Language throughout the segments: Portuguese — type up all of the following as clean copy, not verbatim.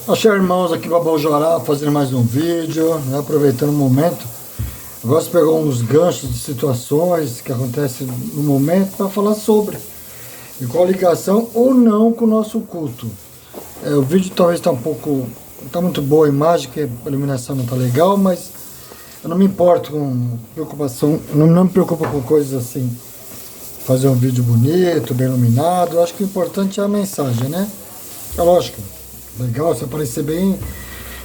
Achei irmãos aqui para Bojorá fazendo mais um vídeo, né, aproveitando o momento. Eu gosto de pegar uns ganchos de situações que acontecem no momento para falar sobre. E qual ligação ou não com o nosso culto. O vídeo talvez está um pouco. Não está muito boa a imagem, que a iluminação não está legal, mas eu não me importo com preocupação, não me preocupo com coisas assim. Fazer um vídeo bonito, bem iluminado. Eu acho que o importante é a mensagem, né? É lógico. Legal, se aparecer bem,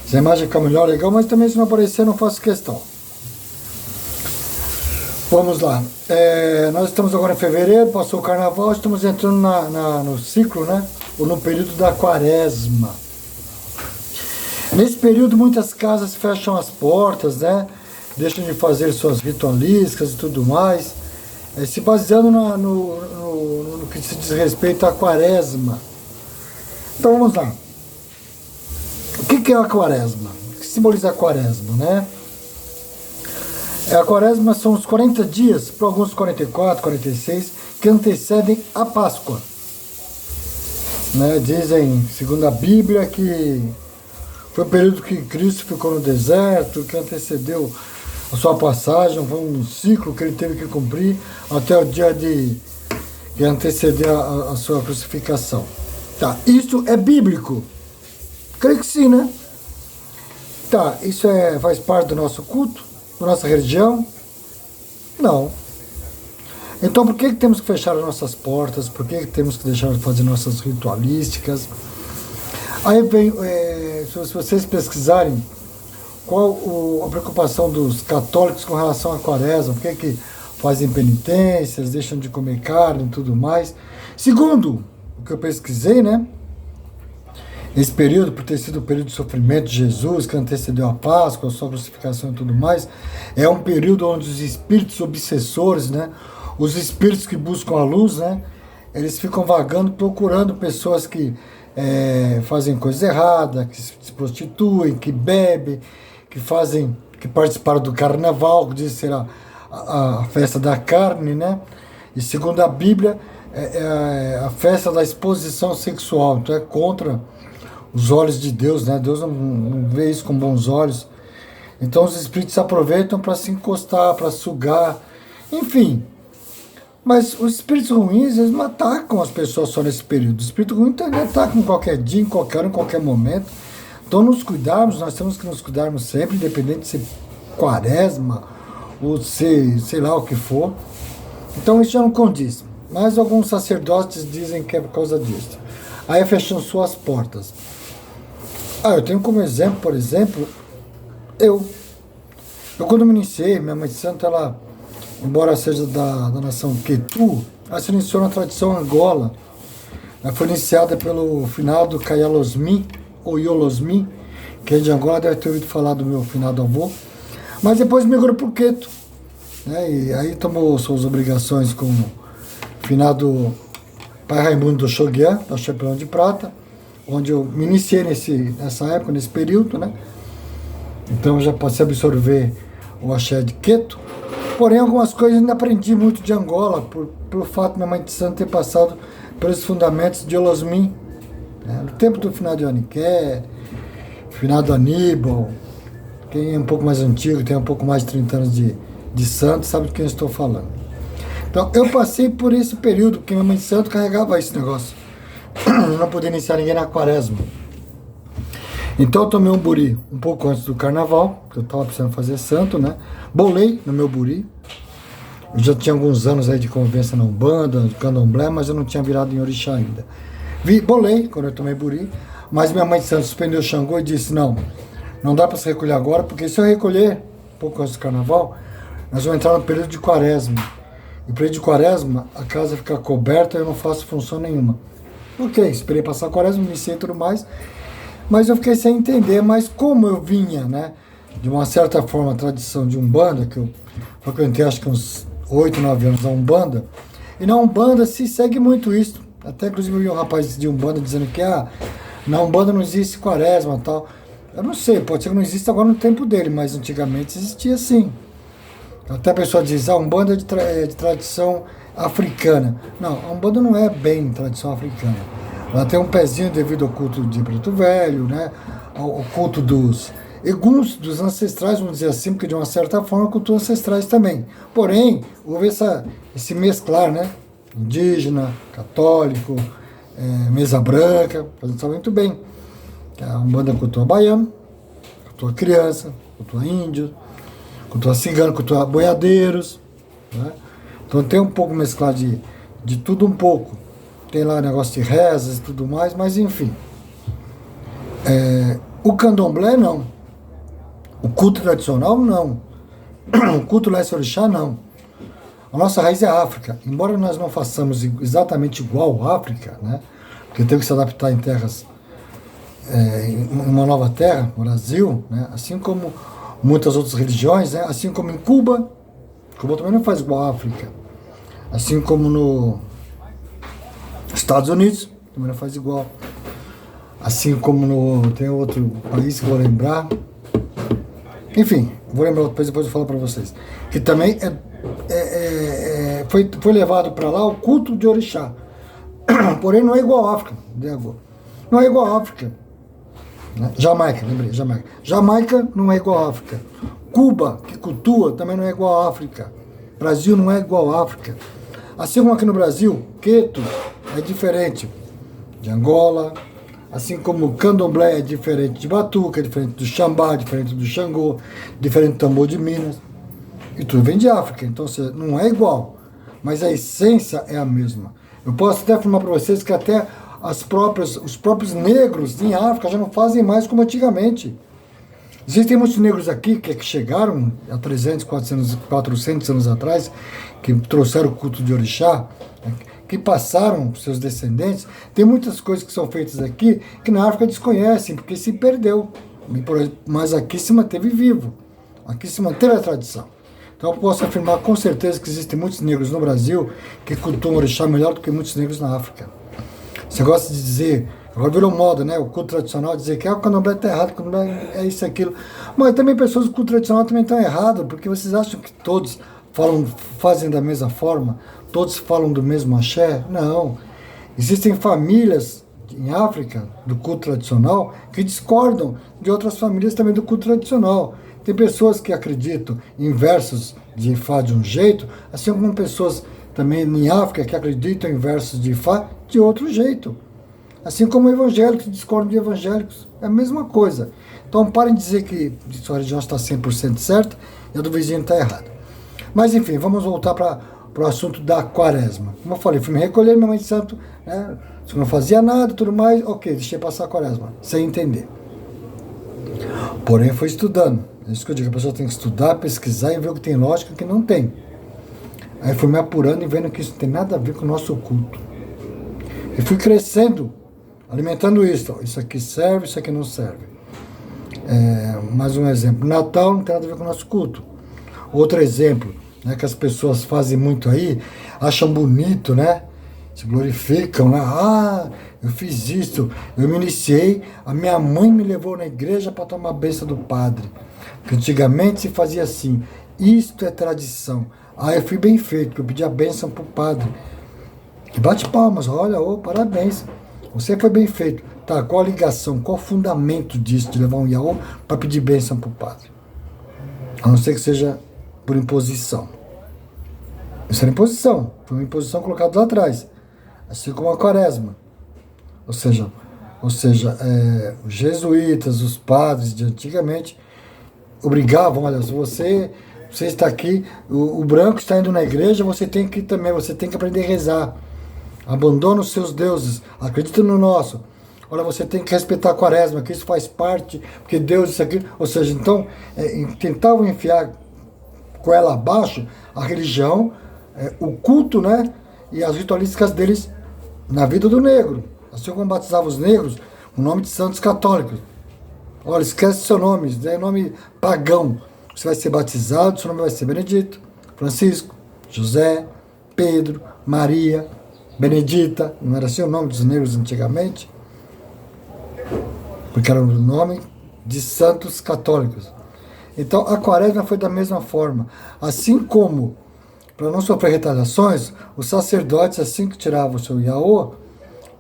se a imagem ficar melhor, legal, mas também se não aparecer, não faço questão. Vamos lá. Nós estamos agora em fevereiro, passou o carnaval, estamos entrando no ciclo, né? Ou no período da quaresma. Nesse período, muitas casas fecham as portas, né? Deixam de fazer suas ritualísticas e tudo mais, se baseando no que se diz respeito à quaresma. Então vamos lá. O que é a quaresma? O que simboliza a quaresma, né? A quaresma são os 40 dias, para alguns 44, 46, que antecedem a Páscoa. Né? Dizem, segundo a Bíblia, que foi o período que Cristo ficou no deserto, que antecedeu a sua passagem, foi um ciclo que ele teve que cumprir até o dia que anteceder a sua crucificação. Tá, isso é bíblico? Creio que sim, né? Tá, isso faz parte do nosso culto? Da nossa religião? Não. Então por que temos que fechar as nossas portas? Por que temos que deixar de fazer nossas ritualísticas? Aí vem, se vocês pesquisarem qual a preocupação dos católicos com relação à quaresma, por que fazem penitências, deixam de comer carne e tudo mais. Segundo o que eu pesquisei, né? Esse período, por ter sido o período de sofrimento de Jesus, que antecedeu a Páscoa, a sua crucificação e tudo mais, é um período onde os espíritos obsessores, né, os espíritos que buscam a luz, né, eles ficam vagando, procurando pessoas que fazem coisa errada, que se prostituem, que bebem, que participaram do carnaval, que diz ser a festa da carne, né, e segundo a Bíblia, é a festa da exposição sexual, então é contra os olhos de Deus, né? Deus não vê isso com bons olhos. Então os espíritos se aproveitam para se encostar, para sugar, enfim. Mas os espíritos ruins, eles não atacam as pessoas só nesse período. O espírito ruim atacam em qualquer dia, em qualquer hora, em qualquer momento. Então nós temos que nos cuidarmos sempre, independente de ser quaresma ou ser, sei lá o que for. Então isso já não condiz. Mas alguns sacerdotes dizem que é por causa disso. Aí fecham suas portas. Eu tenho como exemplo, por exemplo, eu quando me iniciei, minha mãe de santo, ela, embora seja da nação Quetu, ela se iniciou na tradição Angola. Ela foi iniciada pelo finado Kayalosmi, ou Yolosmi, que é de Angola, deve ter ouvido falar do meu finado avô, mas depois migrou para o Queto, né? E aí tomou suas obrigações como finado Pai Raimundo do Xoguiá, da Chapelão de Prata, onde eu me iniciei nessa época, nesse período, né? Então eu já passei a absorver o axé de Queto. Porém, algumas coisas eu ainda aprendi muito de Angola, pelo fato de minha mãe de santo ter passado pelos fundamentos de Olosmin, né? No tempo do finado Aniqué, finado Aníbal. Quem é um pouco mais antigo, tem um pouco mais de 30 anos de santo, sabe de quem eu estou falando. Então, eu passei por esse período, porque minha mãe de santo carregava esse negócio. Não podia iniciar ninguém na quaresma. Então, eu tomei um buri um pouco antes do carnaval, porque eu estava precisando fazer santo, né? Bolei no meu buri. Eu já tinha alguns anos aí de convivência na Umbanda, de Candomblé, mas eu não tinha virado em orixá ainda. Bolei quando eu tomei buri, mas minha mãe de santo suspendeu o Xangô e disse, não dá para se recolher agora, porque se eu recolher um pouco antes do carnaval, nós vamos entrar no período de quaresma. E para ir de quaresma, a casa fica coberta e eu não faço função nenhuma. Ok, esperei passar a quaresma, iniciei e tudo mais, mas eu fiquei sem entender. Mas como eu vinha, né, de uma certa forma, a tradição de Umbanda, que eu frequentei acho que uns 8, 9 anos na Umbanda, e na Umbanda se segue muito isso. Até inclusive eu vi um rapaz de Umbanda dizendo que na Umbanda não existe quaresma e tal. Eu não sei, pode ser que não exista agora no tempo dele, mas antigamente existia sim. Até a pessoa diz, a Umbanda é de tradição africana. Não, a Umbanda não é bem tradição africana. Ela tem um pezinho devido ao culto de Preto Velho, né? Ao culto dos eguns, dos ancestrais, vamos dizer assim, porque de uma certa forma cultuam ancestrais também. Porém, houve esse mesclar, né? Indígena, católico, mesa branca, a gente sabe muito bem. A Umbanda cultua baiano, cultua criança, cultua índio, cultua cigano, cultua boiadeiros, né? Então tem um pouco mesclado de tudo um pouco. Tem lá negócio de rezas e tudo mais, mas enfim. O candomblé não. O culto tradicional não. O culto leste orixá não. A nossa raiz é a África. Embora nós não façamos exatamente igual à África, né? Porque temos que se adaptar em terras, em uma nova terra, no Brasil, né? Assim como muitas outras religiões, né? Assim como em Cuba também não faz igual à África. Assim como no Estados Unidos, também não faz igual. Assim como tem outro país que eu vou lembrar. Enfim, vou lembrar depois eu falo para vocês. Que também foi levado para lá o culto de orixá. Porém, não é igual à África. Não é igual à África. Né? Jamaica, lembrei, Jamaica. Jamaica não é igual à África. Cuba, que cultua, também não é igual à África. Brasil não é igual à África. Assim como aqui no Brasil, Queto é diferente de Angola, assim como o candomblé é diferente de batuca, é diferente do xambá, diferente do xangô, diferente do tambor de Minas. E tudo vem de África, então não é igual, mas a essência é a mesma. Eu posso até afirmar para vocês que até os próprios negros em África já não fazem mais como antigamente. Existem muitos negros aqui que chegaram há 300, 400 anos atrás, que trouxeram o culto de orixá, que passaram para seus descendentes. Tem muitas coisas que são feitas aqui que na África desconhecem, porque se perdeu. Mas aqui se manteve vivo. Aqui se manteve a tradição. Então eu posso afirmar com certeza que existem muitos negros no Brasil que cultuam orixá melhor do que muitos negros na África. Você gosta de dizer, agora virou moda, né? O culto tradicional, dizer que o candomblé está errado, o candomblé é isso e aquilo. Mas também pessoas do culto tradicional também estão erradas, porque vocês acham que todos fazem da mesma forma? Todos falam do mesmo axé? Não. Existem famílias em África do culto tradicional que discordam de outras famílias também do culto tradicional. Tem pessoas que acreditam em versos de Ifá de um jeito, assim como pessoas também em África que acreditam em versos de Ifá de outro jeito. Assim como evangélicos discordam de evangélicos. É a mesma coisa. Então parem de dizer que a sua religião está 100% certa e a do vizinho está errada. Mas enfim, vamos voltar para o assunto da quaresma. Como eu falei, fui me recolher, minha mãe de santo, né? Se não fazia nada, tudo mais, ok, deixei passar a quaresma, sem entender. Porém, foi estudando. É isso que eu digo, a pessoa tem que estudar, pesquisar e ver o que tem lógica e o que não tem. Aí fui me apurando e vendo que isso não tem nada a ver com o nosso culto. E fui crescendo, alimentando isso. Ó, isso aqui serve, isso aqui não serve. Mais um exemplo. Natal não tem nada a ver com o nosso culto. Outro exemplo, né, que as pessoas fazem muito aí, acham bonito, né? Se glorificam, né? Ah, eu fiz isso, eu me iniciei, a minha mãe me levou na igreja para tomar a bênção do padre. Porque antigamente se fazia assim, isto é tradição. Ah, eu fui bem feito, eu pedi a bênção para o padre. Que bate palmas, olha, parabéns. Você foi bem feito. Tá, qual a ligação, qual o fundamento disso, de levar um iaô para pedir bênção para o padre? A não ser que seja por imposição. Isso era imposição, foi uma imposição colocada lá atrás. Assim como a quaresma. Ou seja, os jesuítas, os padres de antigamente, obrigavam, olha, se você está aqui, o branco está indo na igreja, você tem que aprender a rezar. Abandona os seus deuses, acredita no nosso. Olha, você tem que respeitar a quaresma, que isso faz parte, porque Deus isso aqui. Ou seja, então, tentavam enfiar com ela abaixo a religião, o culto, né, e as ritualísticas deles na vida do negro. Assim como batizavam os negros, o nome de santos católicos. Olha, esquece seu nome, isso é nome pagão. Você vai ser batizado, seu nome vai ser Benedito, Francisco, José, Pedro, Maria, Benedita. Não era assim o nome dos negros antigamente? Porque era o nome de santos católicos. Então a quaresma foi da mesma forma. Assim como, para não sofrer retaliações, os sacerdotes, assim que tiravam o seu iaô,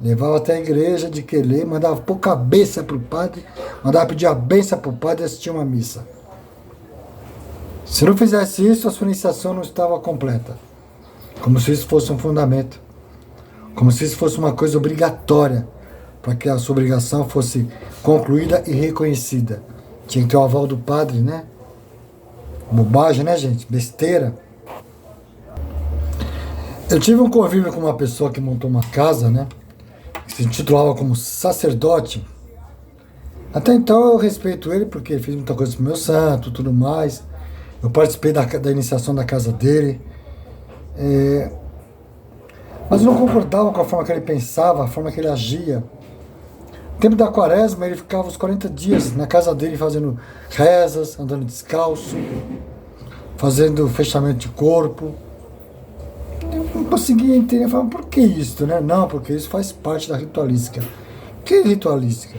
levava até a igreja de Quelê, mandava pôr cabeça para o padre, mandava pedir a benção para o padre e assistir uma missa. Se não fizesse isso, a sua iniciação não estava completa. Como se isso fosse um fundamento. Como se isso fosse uma coisa obrigatória para que a sua obrigação fosse concluída e reconhecida. Tinha que ter o aval do padre, né? Bobagem, né, gente? Besteira. Eu tive um convívio com uma pessoa que montou uma casa, né? Que se intitulava como sacerdote. Até então eu respeito ele porque ele fez muita coisa pro meu santo, tudo mais. Eu participei da iniciação da casa dele. Mas eu não concordava com a forma que ele pensava, a forma que ele agia. No tempo da quaresma, ele ficava os 40 dias na casa dele fazendo rezas, andando descalço, fazendo fechamento de corpo. Eu não conseguia entender, eu falava, por que isso, né? Não, porque isso faz parte da ritualística. Que ritualística?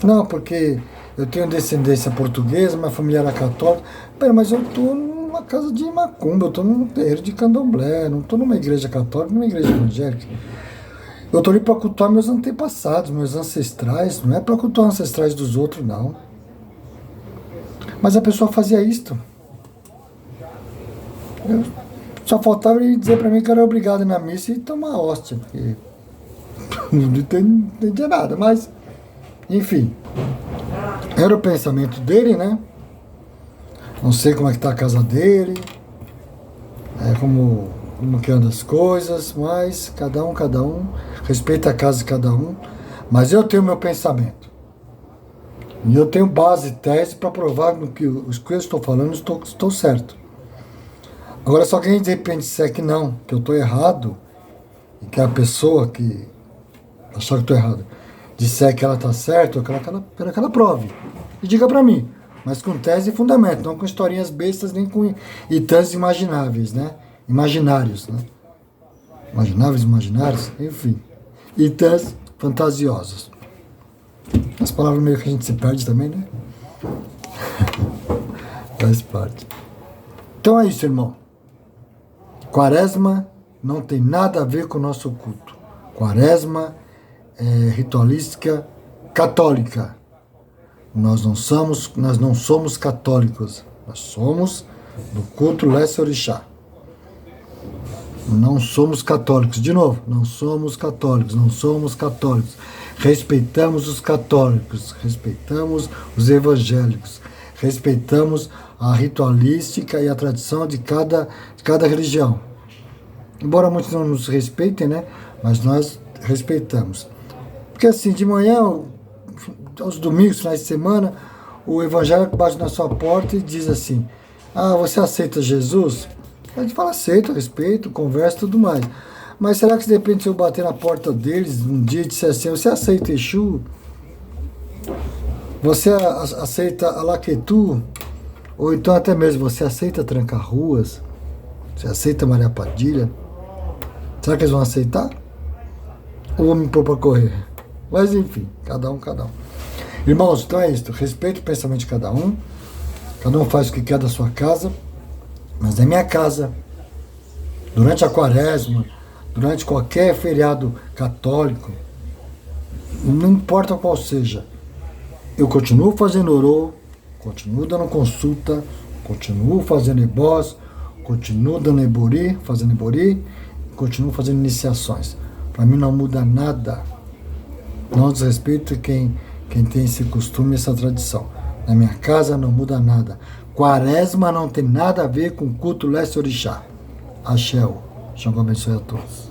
Não, porque eu tenho descendência portuguesa, minha família era católica. Pera, mas eu estou numa casa de macumba, eu estou num terreiro de candomblé, não estou numa igreja católica, numa igreja evangélica. Eu estou ali para cultuar meus antepassados, meus ancestrais, não é para cultuar ancestrais dos outros, não. Mas a pessoa fazia isto. Só faltava ele dizer para mim que eu era obrigado a ir na missa e tomar hóstia, porque não entendia nada, mas, enfim. Era o pensamento dele, né? Não sei como é que tá a casa dele, como que andam as coisas, mas cada um, respeita a casa de cada um, mas eu tenho meu pensamento. E eu tenho base e tese para provar que os que eu estou falando estou certo. Agora, se alguém de repente disser que não, que eu estou errado, e que a pessoa que achar que estou errado disser que ela está certa, eu quero que ela prove. E diga para mim, mas com tese e fundamento, não com historinhas bestas, nem com itãs imagináveis, né? Imaginários, né? Imaginários, enfim. Itãs fantasiosos. As palavras meio que a gente se perde também, né? Faz parte. Então é isso, irmão. Quaresma não tem nada a ver com o nosso culto. Quaresma é ritualística católica. Nós não somos católicos. Nós somos do culto Leste Orixá. Não somos católicos. De novo, não somos católicos. Respeitamos os católicos, respeitamos os evangélicos, respeitamos a ritualística e a tradição de cada religião. Embora muitos não nos respeitem, né? Mas nós respeitamos. Porque assim, de manhã, aos domingos, finais de semana, o evangélico bate na sua porta e diz assim, você aceita Jesus? A gente fala, aceito, respeito, conversa e tudo mais. Mas será que de repente se eu bater na porta deles um dia e disser assim, você aceita Exu? Você aceita Alaquetu? Ou então até mesmo, você aceita Tranca-Ruas? Você aceita Maria Padilha? Será que eles vão aceitar? Ou vou me pôr para correr? Mas enfim, cada um. Irmãos, então é isso. Respeito o pensamento de cada um faz o que quer da sua casa, mas na minha casa, durante a quaresma, durante qualquer feriado católico, não importa qual seja, eu continuo fazendo orô, continuo dando consulta, continuo fazendo ebós, continuo dando ebori, continuo fazendo iniciações. Para mim não muda nada. Não desrespeito quem tem esse costume, essa tradição. Na minha casa não muda nada. Quaresma não tem nada a ver com culto Leste Orixá. Axé. Xangô abençoe a todos.